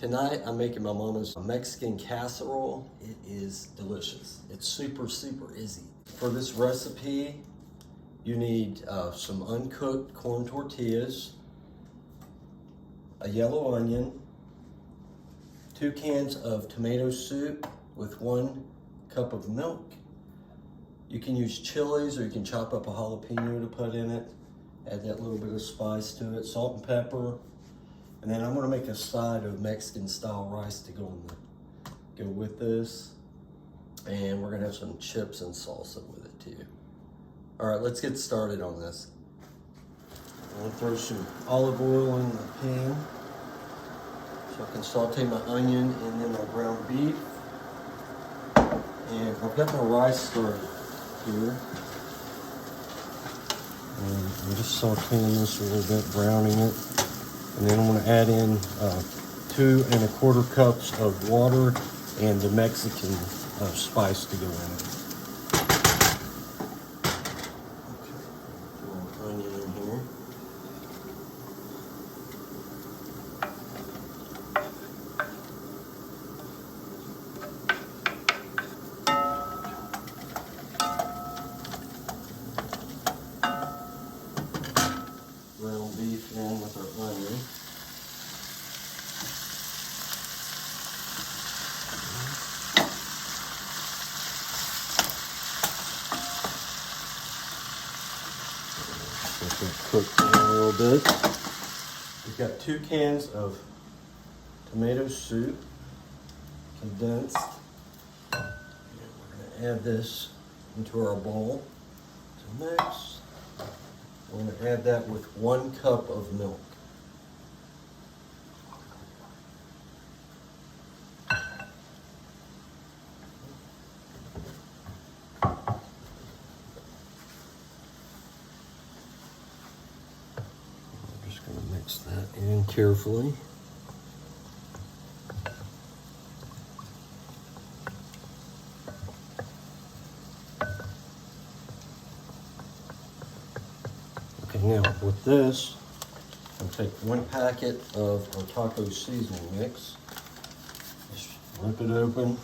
Tonight I'm making my mama's Mexican casserole. It is delicious. It's super, super easy. For this recipe, you need some uncooked corn tortillas, a yellow onion, 2 cans of tomato soup with 1 cup of milk. You can use chilies or you can chop up a jalapeno to put in it. Add that little bit of spice to it, salt and pepper. And then I'm gonna make a side of Mexican style rice to go with this. And we're gonna have some chips and salsa with it too. All right, let's get started on this. I'm gonna throw some olive oil in the pan so I can saute my onion and then my ground beef. And I've got my rice started here. And I'm just sauteing this a little bit, browning it. And then I'm going to add in 2 1/4 cups of water and the Mexican spice to go in it. Okay, throw an onion in here. Ground beef in with our onion. Let that cook down a little bit. We've got 2 cans of tomato soup, condensed. And we're going to add this into our bowl to mix. We're going to add that with 1 cup of milk. I'm just going to mix that in carefully. Now with this, I'll take 1 packet of our taco seasoning mix, just rip it open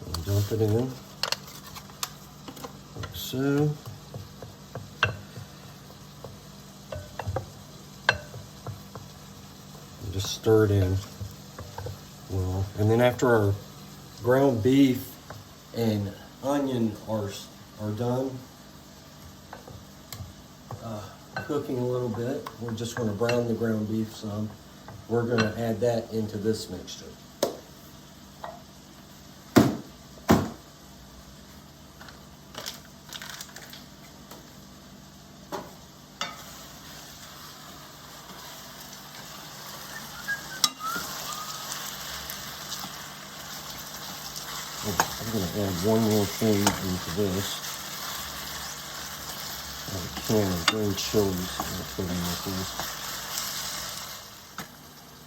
and dump it in, like so. And just stir it in well. And then after our ground beef and onion are done, cooking a little bit, we're just going to brown the ground beef some. We're going to add that into this mixture. I'm going to add one more thing into this. A can of green chilies I'm going to put in with this.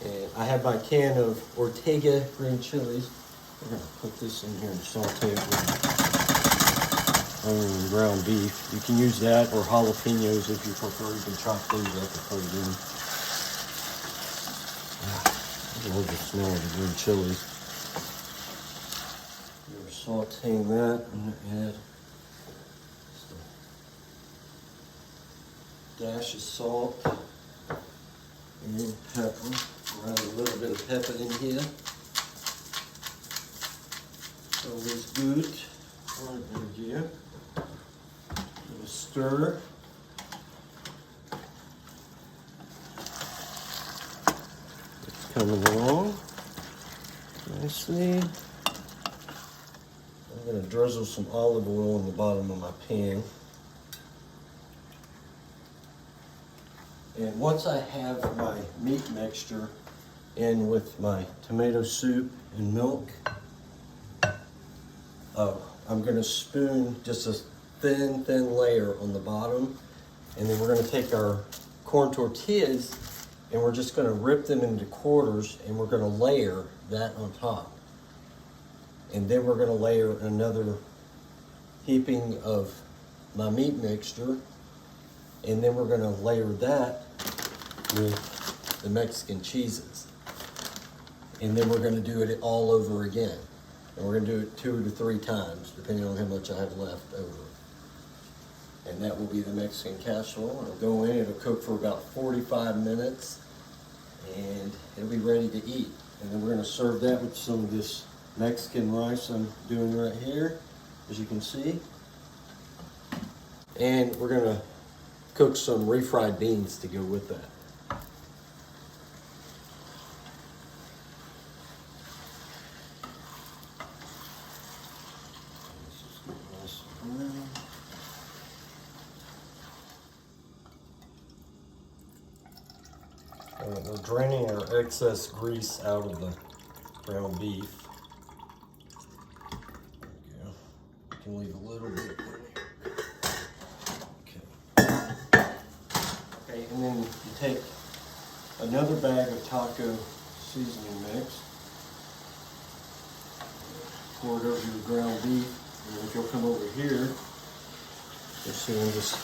And I have my can of Ortega green chilies. We're going to put this in here and saute it with onion and ground beef. You can use that or jalapenos if you prefer. You can chop these up and put it in. I love the smell of the green chilies. We're sauteing that. I'm going to add dash of salt and pepper. We'll add a little bit of pepper in here. Always good. Right in here. Give a stir. It's coming along nicely. I'm going to drizzle some olive oil in the bottom of my pan. And once I have my meat mixture in with my tomato soup and milk, I'm going to spoon just a thin layer on the bottom. And then we're going to take our corn tortillas and we're just going to rip them into quarters and we're going to layer that on top. And then we're going to layer another heaping of my meat mixture. And then we're going to layer that with the Mexican cheeses. And then we're gonna do it all over again. And we're gonna do it 2 to 3 times, depending on how much I have left over. And that will be the Mexican casserole. It'll go in, it'll cook for about 45 minutes, and it'll be ready to eat. And then we're gonna serve that with some of this Mexican rice I'm doing right here, as you can see. And we're gonna cook some refried beans to go with that. We're draining our excess grease out of the ground beef. There we go. You can leave a little bit in there. Okay, and then you take another bag of taco seasoning mix, pour it over your ground beef, and if you'll come over here, you'll see I'm just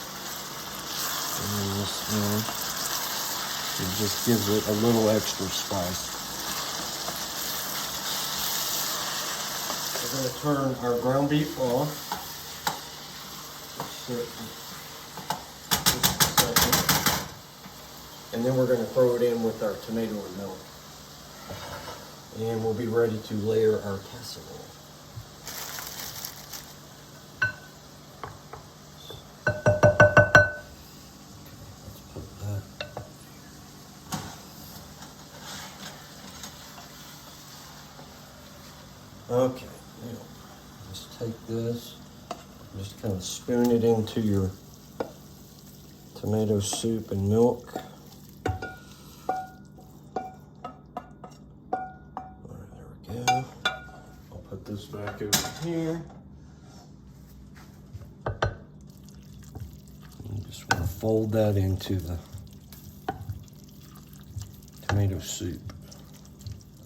bringing this in. It just gives it a little extra spice. We're going to turn our ground beef off. Just a second. And then we're going to throw it in with our tomato and milk. And we'll be ready to layer our casserole. Okay, now just take this, just kind of spoon it into your tomato soup and milk. All right, there we go. I'll put this back over here. You just want to fold that into the tomato soup.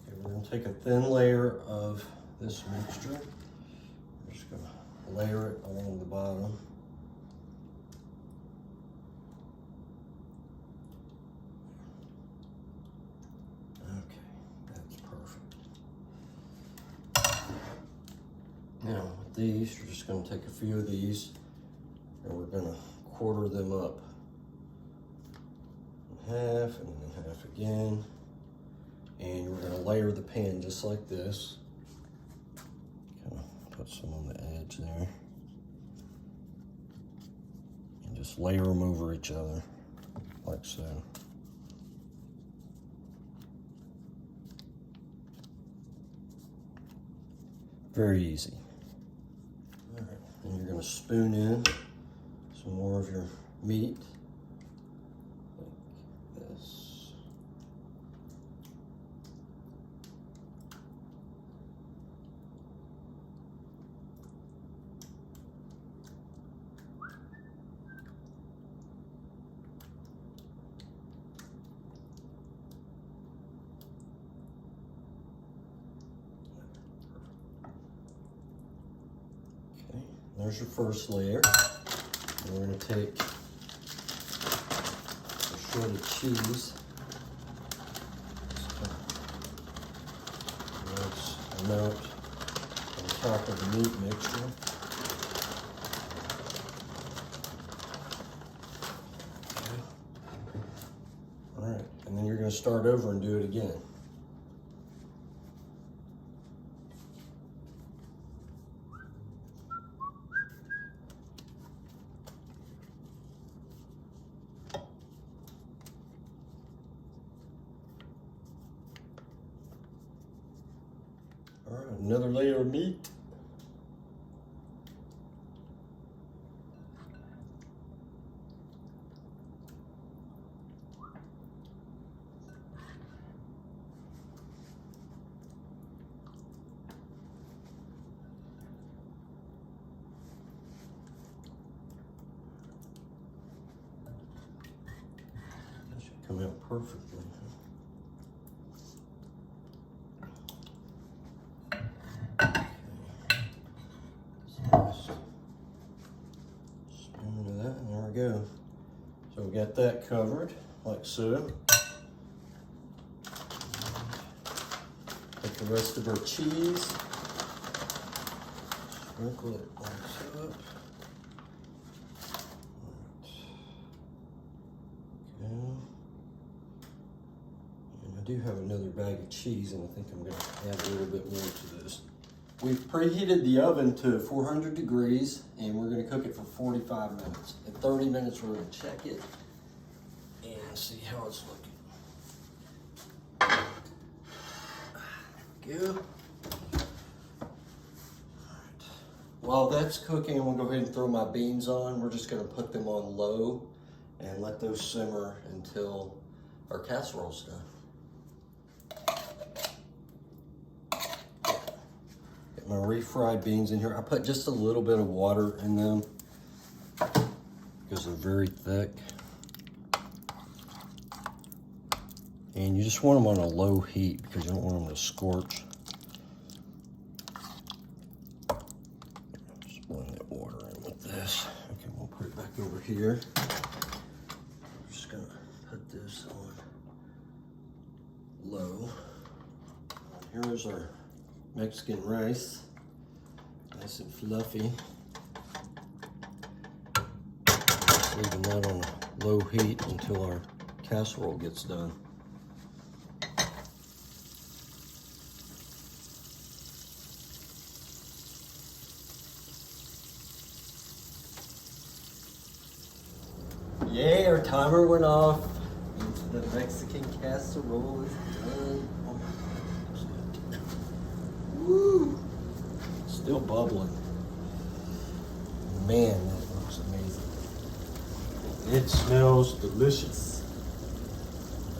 Okay, we're going to take a thin layer of this mixture. We're just going to layer it along the bottom. Okay, that's perfect. Now with these, you're just going to take a few of these and we're going to quarter them up in half and then half again. And we're going to layer the pan just like this. Put some on the edge there. And just layer them over each other, like so. Very easy. All right, and you're going to spoon in some more of your meat, like this. There's your first layer. And we're going to take a shredded cheese. Nice amount on top of the meat mixture. Okay. All right, and then you're going to start over and do it again. All right, another layer of meat. That should come out perfectly. Go. So we got that covered like so. the rest of our cheese. Sprinkle it on top. And I do have another bag of cheese, and I think I'm going to add a little bit more to this. We've preheated the oven to 400 degrees, and we're going to cook it for 45 minutes. In 30 minutes, we're going to check it and see how it's looking. Good. While that's cooking, I'm gonna go ahead and throw my beans on. We're just gonna put them on low and let those simmer until our casserole's done. Get my refried beans in here. I put just a little bit of water in them because they're very thick. And you just want them on a low heat because you don't want them to scorch. Just blend that water in with this. Okay, we'll put it back over here. I'm just gonna put this on low. Here's our Mexican rice, nice and fluffy. Leaving that on low heat until our casserole gets done. Yay, our timer went off. The Mexican casserole is done. Oh my God. Woo! Still bubbling. Man, that looks amazing. It smells delicious.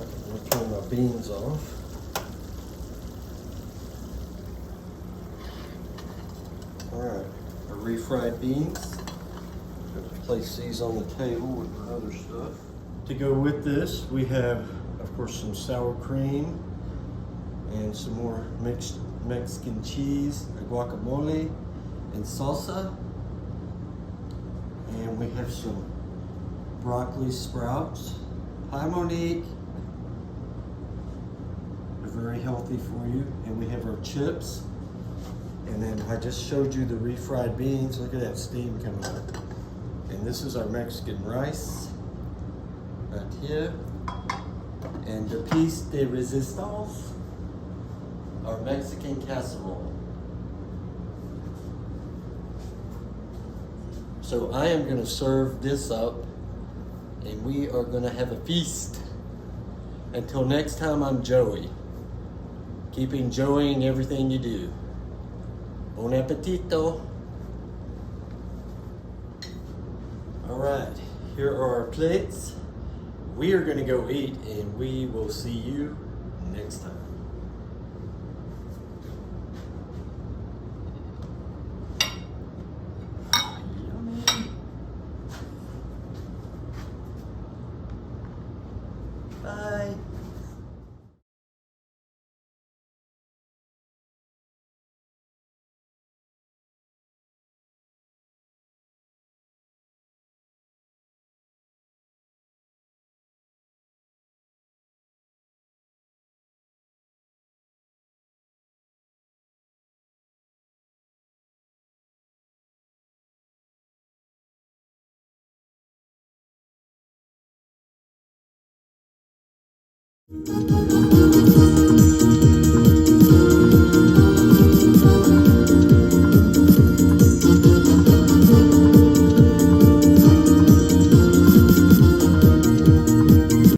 Okay, I'm gonna turn my beans off. All right, our refried beans. Place these on the table with my other stuff. To go with this, we have, of course, some sour cream and some more mixed Mexican cheese, guacamole, and salsa. And we have some broccoli sprouts. Hi, Monique. They're very healthy for you. And we have our chips. And then I just showed you the refried beans. Look at that steam coming up. And this is our Mexican rice right here. And the piece de resistance, our Mexican casserole. So I am gonna serve this up and we are gonna have a feast. Until next time, I'm Joey. Keep enjoying everything you do. Bon appetito. All right, here are our plates. We are gonna go eat and we will see you next time. Yummy. Bye.